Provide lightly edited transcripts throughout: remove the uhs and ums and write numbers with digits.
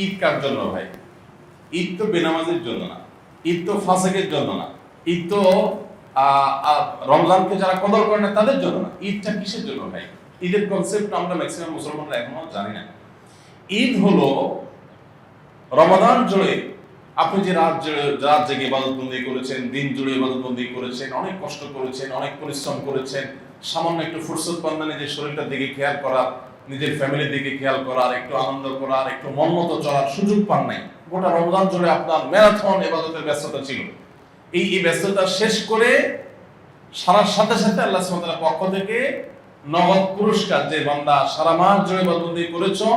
ঈদ কার জন্য ভাই? ঈদ তো বেনামাজের জন্য না, ঈদ তো ফাসেকের জন্য না, ঈদ তো রমজানকে যারা কদর করে না তাদের জন্য না। ঈদটা কিসের জন্য ভাই? ঈদের কনসেপ্ট আমরা ম্যাক্সিমাম মুসলমানরা এখনো জানি না। ঈদ হলো রমাদান জুড়ে আপনি যে রাত জেগে ইবাদতবন্দি করেছেন, দিন জুড়ে ইবাদতবন্দি করেছেন, অনেক কষ্ট করেছেন, অনেক পরিশ্রম করেছেন, সামান্য একটু ফুরসত পান না নিজের শরীরটার দিকে খেয়াল করার, নিজের ফ্যামিলির দিকে খেয়াল করার, একটু আনন্দ করার, একটু মন মতো চলার সুযোগ পান নাই। গোটা রমজান জুড়ে আপনার ম্যারাথন ইবাদতের ব্যস্ততা ছিল। এই ব্যস্ততা শেষ করে সারার সাথে সাথে আল্লাহ সুবহানাহু ওয়া তাআলার পক্ষ থেকে নগদ পুরস্কার, যে বান্দা সারা মাস জুড়ে ইবাদতবন্দি করেছো,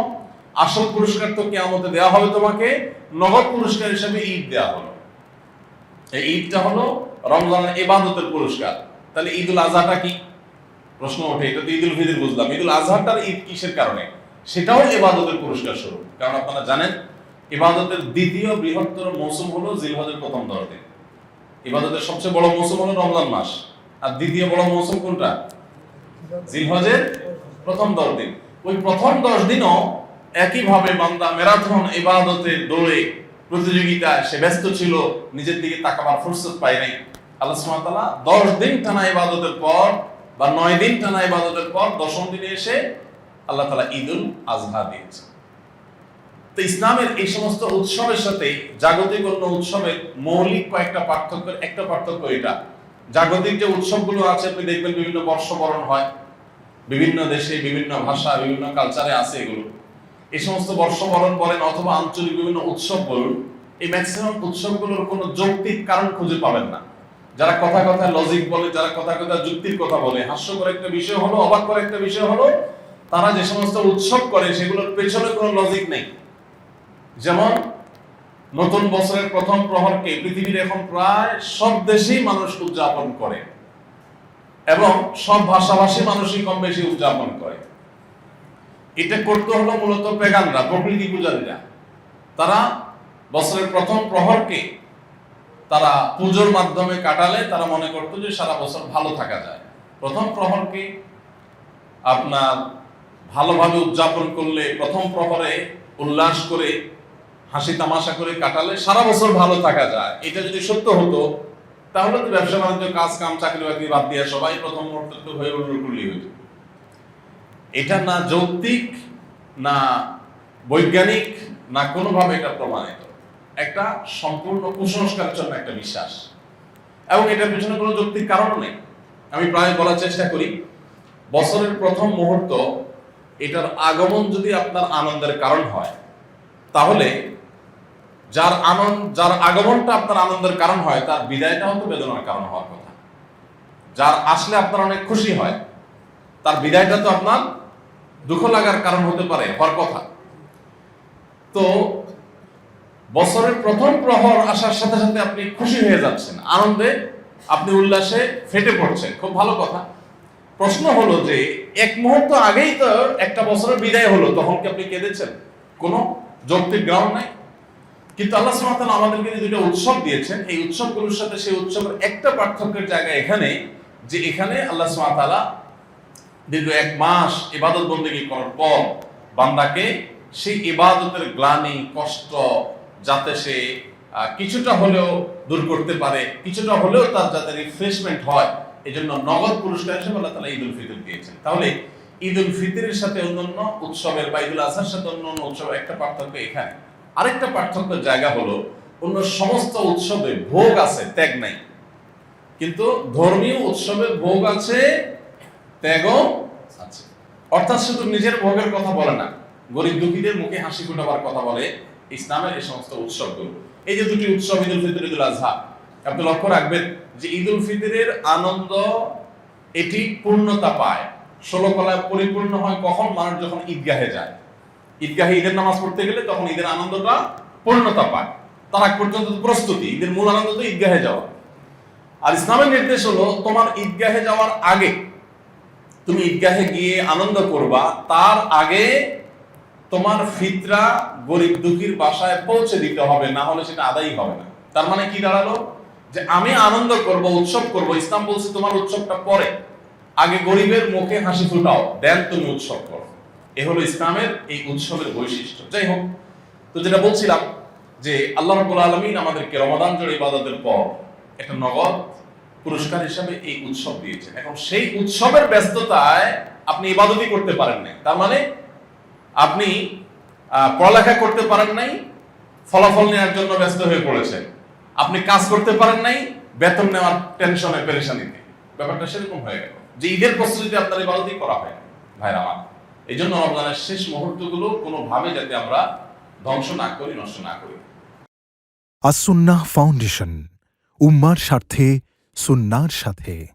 আসল পুরস্কার তো কিয়ামতে দেওয়া হবে তোমাকে, নগদ পুরস্কার হিসেবে ঈদ দেওয়া হলো। এই ঈদটা হলো রমজানের ইবাদতের পুরস্কার। তাহলে ঈদুল আজহাটা কি? প্রশ্ন ওঠে। এটা তো ঈদুল ফিতর বুঝলাম, ঈদুল আজহাটার ঈদ কিসের কারণে? সেটাও ইবাদতের পুরস্কার স্বরূপ। কারণ আপনারা জানেন ইবাদতের দ্বিতীয় বৃহত্তর মৌসুম হলো জিলহজের প্রথম 10 দিন। ইবাদতের সবচেয়ে বড় মৌসুম হলো রমজান মাস, আর দ্বিতীয় বড় মৌসুম কোনটা? জিলহজের প্রথম 10 দিন। ওই প্রথম 10 দিনও একইভাবে বান্দা ম্যারাথন ইবাদতের দৌড়ে প্রতিযোগিতায় সে ব্যস্ত ছিল, নিজের দিকে তাকাবার ফুরসত পায় নাই। আল্লাহ সুবহানাহু ওয়া তাআলা 10 দিন টানা ইবাদতের পর বা 9 দিন টানা ইবাদতের পর 10ম দিনে এসে আল্লাহ তাআলা ঈদুল আজহা দিয়েছে। তো ইসলামের এই সমস্ত উৎসবের সাথে জাগতিক অন্য উৎসবের মৌলিক কয়েকটা পার্থক্যের একটা পার্থক্য এটা, জাগতিক যে উৎসবগুলো আছে আপনি দেখবেন বিভিন্ন বর্ষবরণ হয়, বিভিন্ন দেশে বিভিন্ন ভাষা বিভিন্ন কালচারে আছে এগুলো। এই সমস্ত বর্ষবরণ বলেন অথবা আঞ্চলিক বিভিন্ন উৎসব বলুন, এই ম্যাক্সিমাম উৎসবগুলোর কোনো যৌক্তিক কারণ খুঁজে পাবেন না। যারা কথা কথা লজিক বলে, যারা কথা কথা যুক্তির কথা বলে, হাস্যকর একটা বিষয় হলো, অবাক করা একটা বিষয় হলো, তারা যে সমস্ত উৎসব করে সেগুলোর পেছনে কোনো লজিক নেই। যেমন নতুন বছরের প্রথম প্রহরকে পৃথিবীর এখন প্রায় সব দেশেই মানুষ উদযাপন করে এবং সব ভাষাভাষী মানুষই কম বেশি উদযাপন করে। এটা করতে হলো মূলত পেগানরা, প্রকৃতি পূজারীরা। তারা বছরের প্রথম প্রহরকে তারা পুজোর মাধ্যমে কাটালে তারা মনে করতো যে সারা বছর ভালো থাকা যায়। প্রথম প্রহরকে আপনার ভালোভাবে উদযাপন করলে, প্রথম প্রহরে উল্লাস করে হাসি তামাশা করে কাটালে সারা বছর ভালো থাকা যায়। এটা যদি সত্য হতো তাহলে তো ব্যবসা বাণিজ্য, কাজ কাম, চাকরি বাকরি বাদ দিয়ে সবাই প্রথম মুহূর্তে হয়ে উল্লুকুল্লি হইত। এটা না যৌক্তিক, না বৈজ্ঞানিক, না কোনোভাবে এটা প্রমাণিত। একটা সম্পূর্ণ কুসংস্কারের জন্য একটা বিশ্বাস, এবং এটার পিছনে কোনো যৌক্তিক কারণ নেই। আমি প্রায় বলার চেষ্টা করি, বছরের প্রথম মুহূর্ত এটার আগমন যদি আপনার আনন্দের কারণ হয়, তাহলে যার আগমনটা আপনার আনন্দের কারণ হয় তার বিদায়টাও তো বেদনার কারণ হওয়ার কথা। যার আসলে আপনার অনেক খুশি হয় তার বিদায়টা তো আপনার দুঃখ লাগার কারণ হতে পারে, হওয়ার কথা। তো বছরের প্রথম প্রহর আসার সাথে সাথে আপনি খুশি হয়ে যাচ্ছেন, আনন্দে আপনি উল্লাসে ফেটে পড়ছেন, খুব ভালো কথা। প্রশ্ন হলো যে এক মুহূর্ত আগেই তো একটা বছরের বিদায় হলো, তখন কি আপনি কেঁদেছেন? কোনো যৌক্তিক গ্রাউন্ড নাই। কিন্তু আল্লাহ সুবহানাহু ওয়া তাআলা আমাদেরকে যে দুটো উৎসব দিয়েছেন, এই উৎসবগুলোর সাথে সেই উৎসবের একটা পার্থক্যের জায়গা এখানে, যে এখানে আল্লাহ সুবহানাহু ওয়া তাআলা দীর্ঘ 1 মাস ইবাদত বন্দেগী করার পর বান্দাকে সেই ইবাদতের গ্লানি, কষ্ট যাতে সে কিছুটা হলেও দূর করতে পারে, কিছুটা হলেও তার যাতে রিফ্রেশমেন্ট হয়, এজন্য নগদ পুরস্কার হিসেবে আল্লাহ তাআলা ঈদুল ফিতর দিয়েছেন। তাহলে ঈদুল ফিতরের সাথে অন্যান্য উৎসবের বা ঈদুল আজহার সাথে অন্যান্য উৎসবের একটা পার্থক্য এখানে। আরেকটা পার্থক্যের জায়গা হলো অন্য সমস্ত উৎসবে ভোগ আছে, ত্যাগ নাই। কিন্তু ধর্মীয় উৎসবে ভোগ আছে, ত্যাগও আছে। অর্থাৎ শুধু নিজের ভোগের কথা বলে না, গরিব দুঃখীদের মুখে হাসি ফোটাবার কথা বলে ইসলামের এই সমস্ত উৎসবগুলো। এই যে দুটি উৎসব ঈদুল ফিতর, ঈদুল আজহা, আপনি লক্ষ্য রাখবেন যে ঈদুল ফিতরের আনন্দ এটি পূর্ণতা পায়, 16 কলায় পরিপূর্ণ হয় কখন? মানুষ যখন ঈদগাহে যায়। ঈদগাহে ঈদের নামাজ পড়তে গেলে তখন ঈদের আনন্দটা পূর্ণতা পায়। তার আগ পর্যন্ত প্রস্তুতি, ঈদের মূল আনন্দ তো ঈদগাহে যাওয়া। আর ইসলামের নির্দেশ হলো তোমার ঈদগাহে যাওয়ার আগে, তুমি ঈদগাহে গিয়ে আনন্দ করবা, তার আগে তোমার ফিতরা গরিব দুঃখীর বাসায় পৌঁছে দিতে হবে, না হলে সেটা আদায় হবে না। তার মানে কি দাঁড়ালো? যে আমি আনন্দ করব, উৎসব করব, ইসলাম বলছে তোমার উৎসবটা পরে, আগে গরিবের মুখে হাসি ফুটাও, দেন তুমি উৎসব করো। এ হলো ইসলামের এই উৎসবের বৈশিষ্ট্য। যাই হোক, তো যেটা বলছিলাম যে আল্লাহ রাব্বুল আলামিন আমাদেরকে রমাদান জুড়ে ইবাদতের পর একটা নগদ পুরস্কার হিসাবে এই উৎসব দিয়েছেন। এখন সেই উৎসবের ব্যস্ততায় আপনি ইবাদতই করতে পারেন নাই, তার মানে আপনি পড়ালেখা করতে পারেন নাই, ফলাফল নেওয়ার জন্য ব্যস্ত হয়ে পড়েছেন। আপনি কাজ করতে পারেন নাই, বেতন নেওয়ার টেনশনে পেরেশানিতে। ব্যাপারটা সেরকম হয়ে গেল যে ঈদের প্রস্তুতিতে আপনার ইবাদতই করা হয় ভাইরা আমার। এই জন্য রমজানের শেষ মুহূর্তগুলো কোনোভাবে যাতে আমরা ধ্বংস না করি, নষ্ট না করি। আস-সুন্নাহ ফাউন্ডেশন, উম্মার স্বার্থে সুন্নাহর সাথে।